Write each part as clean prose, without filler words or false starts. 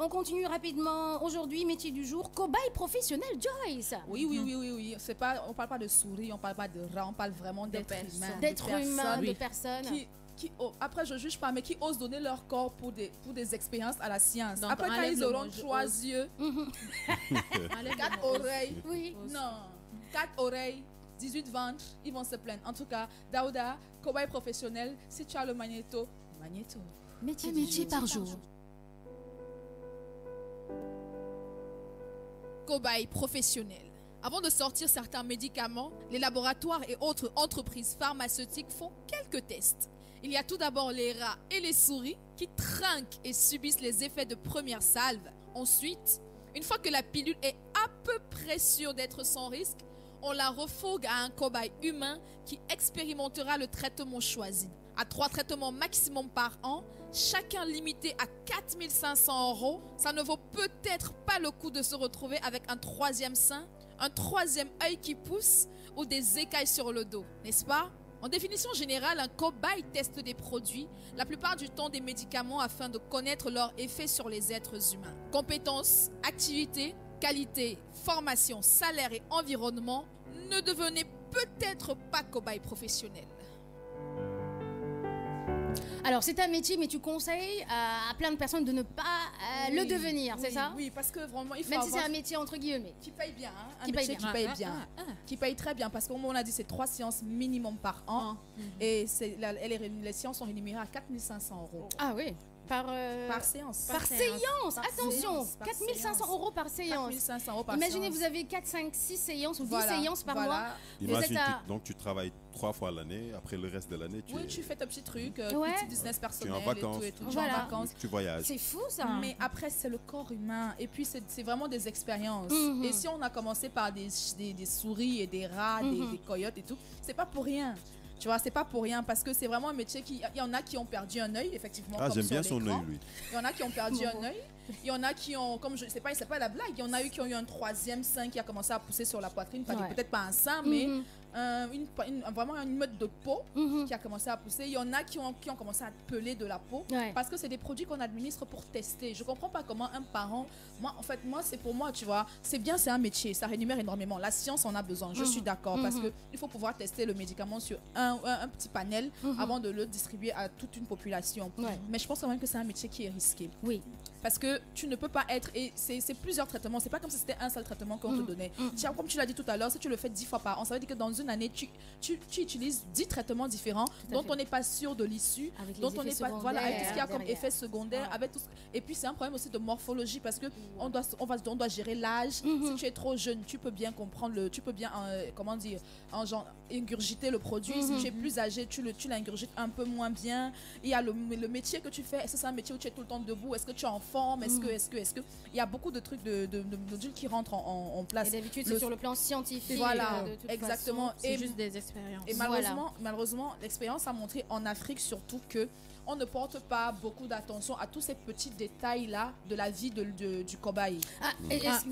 on continue rapidement. Aujourd'hui, métier du jour, cobaye professionnel, Joyce. Oui. C'est pas, on parle pas de souris, on parle pas de rat, on parle vraiment d'êtres humains. D'êtres humains, de personnes. Après, je juge pas, mais qui osent donner leur corps pour des expériences à la science. Donc, après, quand ils auront 3 yeux, 4 oreilles, non, 4 oreilles, 18 ventres, ils vont se plaindre. En tout cas, Daouda, cobaye professionnel, si tu as le magnéto. Métier par jour. Cobaye professionnel. Avant de sortir certains médicaments, les laboratoires et autres entreprises pharmaceutiques font quelques tests. Il y a tout d'abord les rats et les souris qui trinquent et subissent les effets de première salve. Ensuite, une fois que la pilule est à peu près sûre d'être sans risque, on la refourgue à un cobaye humain qui expérimentera le traitement choisi. À 3 traitements maximum par an, chacun limité à 4 500 €, ça ne vaut peut-être pas le coup de se retrouver avec un 3e sein, un 3e œil qui pousse ou des écailles sur le dos, n'est-ce pas? En définition générale, un cobaye teste des produits, la plupart du temps des médicaments afin de connaître leur effet sur les êtres humains. Compétences, activités, qualité, formation, salaire et environnement, ne devenez peut-être pas cobaye professionnel. Alors, c'est un métier, mais tu conseilles à plein de personnes de ne pas le devenir, c'est ça? Oui, parce que vraiment, il faut Même si c'est un métier entre guillemets. qui paye bien, hein, un Qui paye métier bien. qui paye bien, qui paye très bien, parce qu'on a dit c'est 3 séances minimum par an, et les séances sont rémunérées à 4 500 €. Ah oui. Par séance. Par séance, attention, séance, par 4 500 € par séance. 4 500 € par Imaginez, séance. vous avez 4, 5, 6 séances ou 10 Voilà, séances par voilà. mois. Imagine, Vous êtes à... donc tu travailles 3 fois l'année, après le reste de l'année, tu fais tes petits trucs, Ouais. petits business personnels en vacances. et tout, Voilà. tu es en vacances. tu voyages. C'est fou ça. Mais après, c'est le corps humain. Et puis, c'est vraiment des expériences. Mhm. Et si on a commencé par des souris et des rats, des coyotes et tout, c'est pas pour rien. Tu vois, c'est pas pour rien parce que c'est vraiment un métier qui... Il y en a qui ont perdu un œil, effectivement. Ah, comme j'aime sur bien son l'écran. œil, lui. Il y en a qui ont perdu un œil. Il y en a qui ont, comme je sais pas, c'est pas la blague. Il y en a eu qui ont eu un 3e sein qui a commencé à pousser sur la poitrine. Peut-être pas un sein, mais vraiment une meute de peau qui a commencé à pousser. Il y en a qui ont commencé à peler de la peau parce que c'est des produits qu'on administre pour tester. Je comprends pas comment un parent, moi c'est pour moi, tu vois, c'est bien, c'est un métier, ça rémunère énormément. La science en a besoin, je suis d'accord, parce que il faut pouvoir tester le médicament sur un petit panel avant de le distribuer à toute une population. Mais je pense quand même que c'est un métier qui est risqué. Oui. Parce que tu ne peux pas être... Et c'est plusieurs traitements. C'est pas comme si c'était un seul traitement qu'on te donnait. Tiens, comme tu l'as dit tout à l'heure, si tu le fais 10 fois par an, ça veut dire que dans une année, tu utilises 10 traitements différents dont on n'est pas sûr de l'issue, dont on n'est pas... Voilà, avec tout ce qu'il y a comme effet secondaire. Avec tout et puis, c'est un problème aussi de morphologie parce que on doit gérer l'âge. Si tu es trop jeune, tu peux bien comprendre tu peux bien, comment dire, ingurgiter le produit. Si tu es plus âgé, tu l'ingurgites un peu moins bien. Il y a le métier que tu fais. Est-ce que c'est un métier où tu es tout le temps debout? Est-ce que tu es en forme? Est-ce que il y a beaucoup de trucs de modules qui rentrent en place. Et d'habitude, c'est sur le plan scientifique. Voilà, de toute exactement. façon. C'est juste des expériences. Et malheureusement, l'expérience a montré en Afrique surtout que on ne porte pas beaucoup d'attention à tous ces petits détails-là de la vie du cobaye.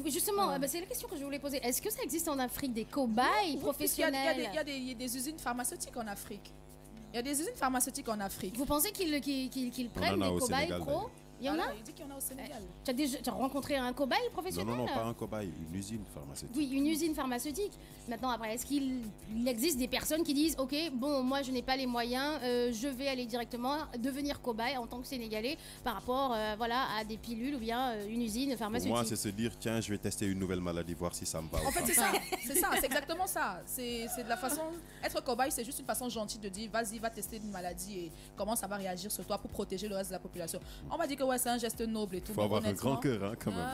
Justement, c'est la question que je voulais poser. Est-ce que ça existe en Afrique des cobayes professionnels? Il y a des usines pharmaceutiques en Afrique. Il y a des usines pharmaceutiques en Afrique. Vous pensez qu'ils prennent des cobayes pro? Il y en a? Il dit qu'il y en a au Sénégal. Tu as rencontré un cobaye professionnel? Non, pas un cobaye, une usine pharmaceutique. Oui, une usine pharmaceutique. Maintenant, après, est-ce qu'il existe des personnes qui disent, ok, bon, moi je n'ai pas les moyens, je vais aller directement devenir cobaye en tant que Sénégalais par rapport à des pilules ou bien une usine pharmaceutique? Pour moi, c'est se dire, tiens, je vais tester une nouvelle maladie, voir si ça me va. En fait, c'est exactement ça. C'est de la façon... Être cobaye, c'est juste une façon gentille de dire, vas-y, va tester une maladie et comment ça va réagir sur toi pour protéger le reste de la population. On va dire que c'est un geste noble et tout. Il faut avoir un grand cœur, hein, quand même.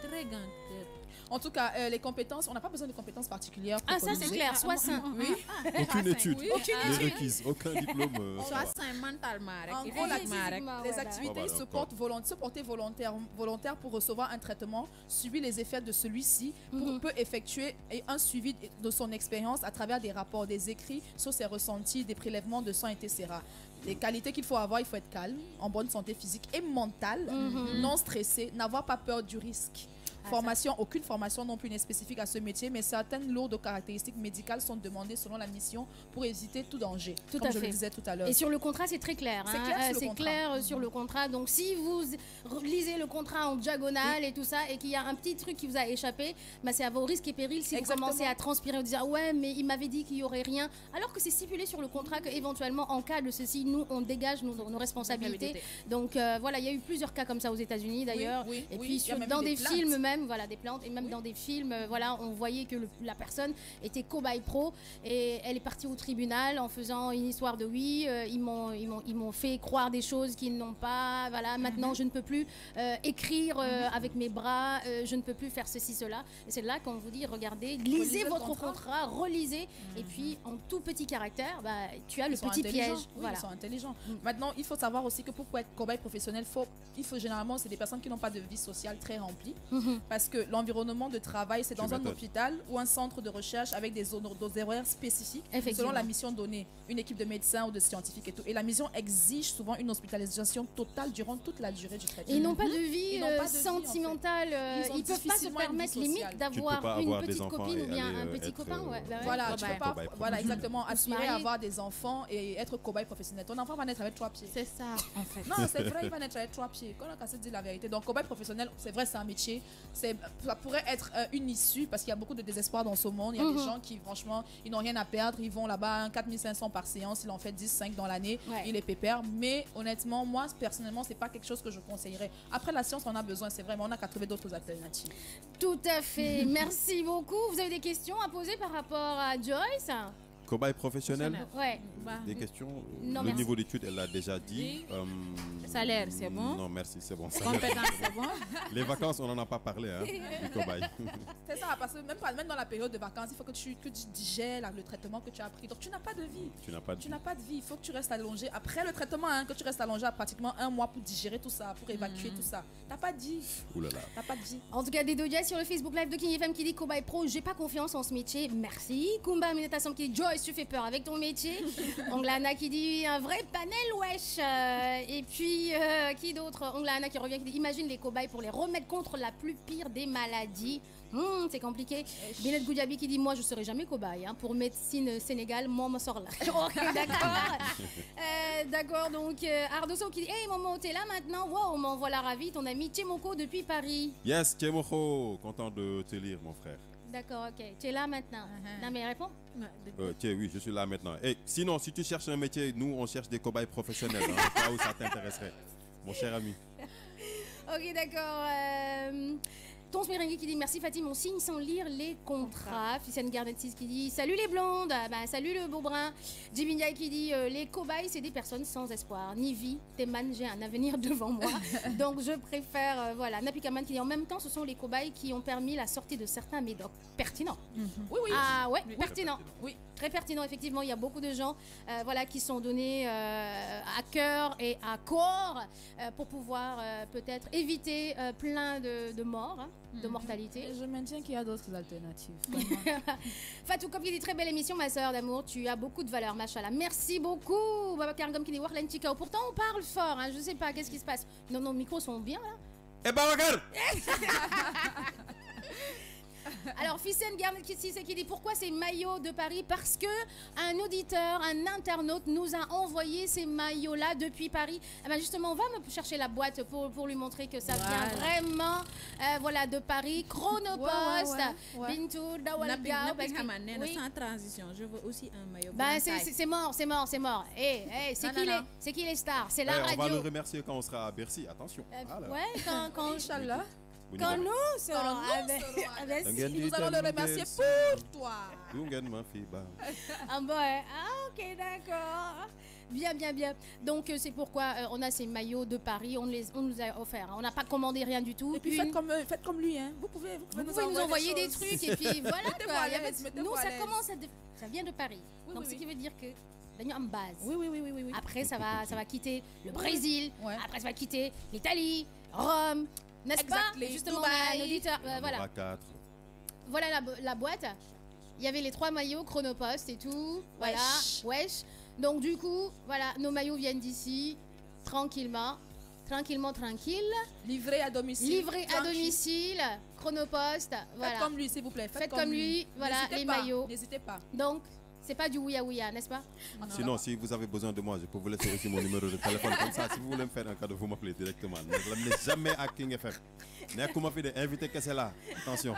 Très grand cœur. En tout cas, les compétences, on n'a pas besoin de compétences particulières. Ah, ça c'est clair, soit sain. Oui. Aucune étude. Oui. Les requises, aucun diplôme. Soit sain mentalement. En gros, les activités se porter volontaire pour recevoir un traitement, subir les effets de celui-ci, peut effectuer un suivi de son expérience à travers des rapports, des écrits sur ses ressentis, des prélèvements de sang, etc. Les qualités qu'il faut avoir, il faut être calme, en bonne santé physique et mentale, non stressé, n'avoir pas peur du risque. Formation, aucune formation non plus n'est spécifique à ce métier, mais certaines lourdes caractéristiques médicales sont demandées selon la mission pour éviter tout danger, Tout comme à je fait. le disais tout à l'heure. Et sur le contrat, c'est très clair. C'est hein. clair sur le C'est contrat. clair sur le contrat. Donc, si vous lisez le contrat en diagonale et tout ça, et qu'il y a un petit truc qui vous a échappé, bah, c'est à vos risques et périls si Exactement. vous commencez à transpirer, vous dire ouais, mais il m'avait dit qu'il y aurait rien, alors que c'est stipulé sur le contrat que éventuellement, en cas de ceci, nous on dégage nos responsabilités. Donc voilà, il y a eu plusieurs cas comme ça aux États-Unis d'ailleurs. Oui, Et oui, puis il y a même dans eu des des plaintes. films même, voilà, des plaintes, et même dans des films, voilà, on voyait que la personne était cobaye pro et elle est partie au tribunal en faisant une histoire de oui, ils m'ont fait croire des choses qu'ils n'ont pas, voilà, maintenant je ne peux plus écrire avec mes bras, je ne peux plus faire ceci, cela. Et c'est là qu'on vous dit, regardez, lisez Relisez le votre contrat. contrat, relisez, et puis en tout petit caractère, bah, tu as le Ils sont petit intelligents. piège. Oui, Voilà. ils sont intelligents. Maintenant, il faut savoir aussi que pour être cobaye professionnel, il faut généralement, c'est des personnes qui n'ont pas de vie sociale très remplie. Mhm. Parce que l'environnement de travail, c'est Tu dans un m'étonnes. hôpital ou un centre de recherche avec des horaires spécifiques Effectivement. selon la mission donnée. Une équipe de médecins ou de scientifiques et tout. Et la mission exige souvent une hospitalisation totale durant toute la durée du traitement. Et ils n'ont pas de vie Ils n'ont pas de vie, en fait. sentimentale, Ils ont ils peuvent pas se difficilement une vie permettre sociale. limite Tu ne peux pas d'avoir une avoir des petite enfants copine et ou bien aller, un petit être, copain. Ouais, bah ouais. Voilà, tu Cobaye. peux pas, Cobaye voilà, exactement, se aspirer marier. à avoir des enfants et être cobaye professionnel. Ton enfant va naître avec 3 pieds. C'est ça, en fait. Non, c'est vrai, il va naître avec 3 pieds. Quand on a cassé dit la vérité. Donc, cobaye professionnel, c'est vrai, c'est un métier. Ça pourrait être une issue parce qu'il y a beaucoup de désespoir dans ce monde. Il y a des gens qui, franchement, ils n'ont rien à perdre. Ils vont là-bas, 4500 par séance. Ils en fait 10, 5 dans l'année. Ouais. Il est pépère. Mais honnêtement, moi, personnellement, c'est pas quelque chose que je conseillerais. Après, la science, on a besoin, c'est vrai, mais on a qu'à trouver d'autres alternatives. Tout à fait. Merci beaucoup. Vous avez des questions à poser par rapport à Joyce? Cobaye professionnel, Ouais. Bah, des questions. Non, Le merci. niveau d'études, elle l'a déjà dit. Salaire, c'est bon. Non, merci, c'est bon. Salaire, compétence, c'est bon. Les vacances, on n'en a pas parlé, hein, du cobaye. C'est ça, parce que même dans la période de vacances, il faut que tu digères le traitement que tu as pris. Donc, tu n'as pas de vie. Tu n'as pas de Tu n'as pas de vie, il faut que tu restes allongé. Après le traitement, que tu restes allongé à pratiquement 1 mois pour digérer tout ça, pour évacuer tout ça. T'as pas de vie. Ouh là là. T'as pas de vie. En tout cas, des dojas sur le Facebook Live de King FM qui dit Cobaye Pro, j'ai pas confiance en ce métier. Merci. Kumba Méditation qui dit Joyce, tu fais peur avec ton métier. Onglana qui dit un vrai panel, wesh. Et puis, qui d'autre? Onglana qui revient qui dit imagine les cobayes pour les remettre contre la plus pire des maladies. C'est compliqué. Binet Goudjabi qui dit moi je serai jamais cobaye pour médecine Sénégal, moi m'en sors là. Ok, d'accord. D'accord, donc Ardoso qui dit hey maman t'es là maintenant, wow m'en voilà ravi, ton ami Tchemoko depuis Paris. Yes, Tchemoko, content de te lire, mon frère. D'accord, ok. Tu es là maintenant. Non mais réponds. Tiens, oui, je suis là maintenant. Et sinon, si tu cherches un métier, nous, on cherche des cobayes professionnels, hein, au cas où ça t'intéresserait, mon cher ami. Ok, d'accord. Tonce Merengue qui dit merci Fatim, on signe sans lire les contrats. Ficène Garnetis qui dit salut les blondes, salut le beau brun. Jimmy Ndiaye qui dit les cobayes c'est des personnes sans espoir, ni vie. Teman, j'ai un avenir devant moi. Donc je préfère, voilà. Napikaman qui dit en même temps ce sont les cobayes qui ont permis la sortie de certains médocs. Pertinent. Oui, oui. Ah ouais, Oui. pertinent. Oui, très pertinent effectivement. Il y a beaucoup de gens voilà, qui sont donnés à cœur et à corps pour pouvoir peut-être éviter plein de morts, de mortalité. Je maintiens qu'il y a d'autres alternatives. Fatou Kop qui dit très belle émission ma soeur d'amour, tu as beaucoup de valeur machallah. Merci beaucoup. Baba Kargam qui dit Warlen Chikao. Pourtant on parle fort, je sais pas qu'est-ce qui se passe. Non, nos micros sont bien là. Eh ben, regarde! Alors, Ficène Garnet qui dit pourquoi ces maillots de Paris? Parce que un auditeur, un internaute nous a envoyé ces maillots-là depuis Paris. Eh ben justement, on va me chercher la boîte pour lui montrer que ça vient vraiment voilà, de Paris. Chronopost, Bintou, Dawalga. Oui. Sans transition, je veux aussi un maillot. Ben, c'est mort. C'est qui les stars? C'est la On va le radio. remercier quand on sera à Bercy, attention. Voilà. Ouais, quand Inch'Allah. quand nous serons avec Nous allons le remercier pour toi. Ah bon, ok, d'accord. Bien. Donc c'est pourquoi on a ces maillots de Paris, on nous a offert. On n'a pas commandé rien du tout. Et puis faites comme lui, hein. Vous pouvez nous envoyer des choses. trucs et puis voilà. Mettez-vous quoi. à l'aise, mettez-vous Nous à ça l'aise. commence ça vient de Paris. Oui, Donc oui, ce oui. qui veut dire que nous en base. Oui. Après ça va quitter le Brésil. Ouais. Après ça va quitter l'Italie, Rome, n'est-ce pas? Exactly. Justement, Dubaï. on a un auditeur. Voilà. 4. Voilà la boîte. Il y avait les 3 maillots Chronopost et tout. Voilà. Wesh. Donc du coup, voilà, nos maillots viennent d'ici tranquillement. tranquillement, tranquille. Livré à domicile. Livré à tranquille. domicile, chronopost, voilà. Faites comme lui, s'il vous plaît. Faites comme lui, voilà, N'hésitez les pas, maillots. N'hésitez pas. Donc, c'est pas du ouïa, n'est-ce pas? Sinon, si vous avez besoin de moi, je peux vous laisser aussi mon numéro de téléphone. Comme ça, si vous voulez me faire un cadeau, vous m'appelez directement. Ne l'amenez jamais à King FM. N'est-ce qu'on m'a fait inviter que c'est là. Attention.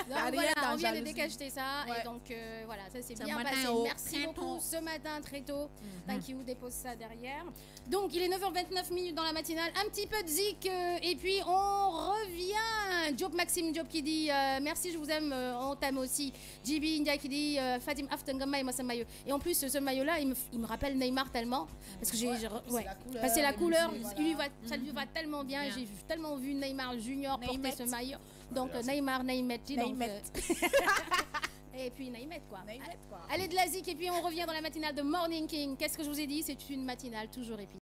Donc, Rien voilà, dans on vient de jalousie. décacheter ça. Ouais. Et donc, voilà, ça s'est Ce bien matin passé. au Merci très beaucoup. tôt. Ce matin, très tôt. Thank you, dépose ça derrière. Donc, il est 9h29 minutes dans la matinale. Un petit peu de zik. Et puis, on revient. Job Maxime Job qui dit merci, je vous aime. On t'aime aussi. JB India qui dit Fatim Aftengama et Massa Maillot. Et en plus, ce maillot-là, il me rappelle Neymar tellement. Parce que c'est la couleur. Ça lui va tellement bien. Bien. J'ai tellement vu Neymar Junior porter Neymar. ce maillot. Donc, Neymar, Neymar. Neymar. Et puis Naïmet quoi. Naïmet, quoi. Allez de la zik et puis on revient dans la matinale de Morning King. Qu'est-ce que je vous ai dit? C'est une matinale toujours épique.